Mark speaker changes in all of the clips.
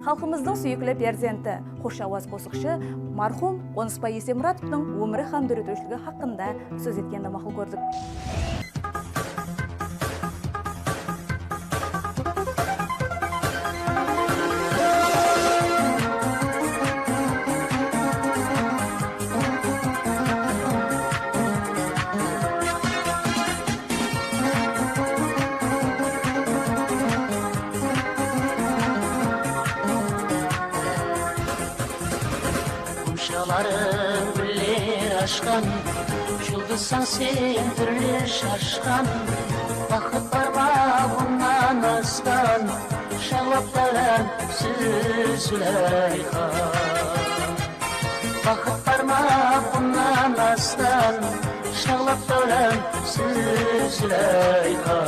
Speaker 1: Халқымыздың сүйіклі перзенті, хош ауаз қосықшы мархум Қонысбай Есемұратовтың өмірі һәм дөретушілігі хақында сөз еткенді мақұл көрдік.
Speaker 2: Kumşaların gülleri aşkan, Жұлдызсаң сен түрлер шашқан, Бақыт бар ма бұнан асқан, Шағлаптаран Зүләйха. Бақыт бар ма бұнан асқан, Шағлаптаран Зүләйха.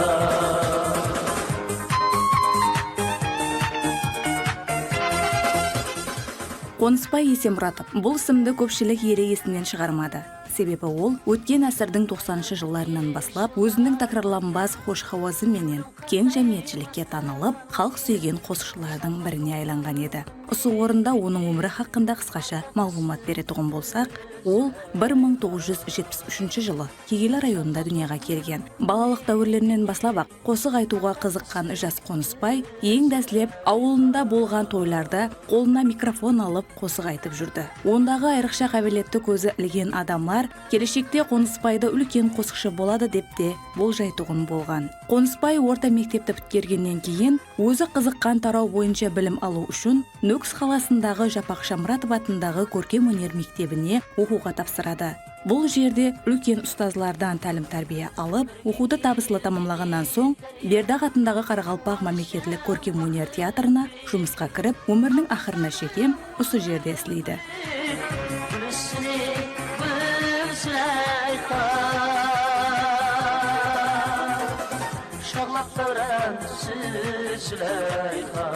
Speaker 1: Қонысбай Есемұратов бұл ісімді көпшілік ере есінен шығармады. Себебі ол өткен әсірдің 90-шы жылларынан баслап өзінің такрарланбас хош хауазы менен кең жәмиетшілікке танылып, халық сүйген қосықшылардың біріне айланған еді. Осы орында оның өмірі хақында қысқаша мағлұмат беретұғын болсақ, ол 1973 жылы Кегелі районында дүнияға келген. Балалық дәуірлерінен баслап қосық айтуға қызыққан жас Қонысбай ең дәслеп ауылында болған тойларда қолына микрофон алып қосық айтып жүрді. Ондағы айрықша қабілетті көзі ілген адамдар келешекте Қонысбайды үлкен қосықшы болады деп те болжайтұғын болған. Қонысбай орта мектепті біткергеннен кейін өзі қызыққан тарау бойынша білім алу үшін Нүкіс қаласындағы Жапақ Шамұратов атындағы көркем өнер мектебіне оқуға тапсырады. Бұл жерде үлкен ұстазлардан тәлім-тәрбие алып, оқуды табысылы тамамлағаннан соң Бердақ атындағы Қарақалпақ мемлекеттік көркем өнер театрына жұмысқа кіріп, өмірінің ақырына шейін осы жерде істейді.
Speaker 2: Şağlaqlarım Züleyha.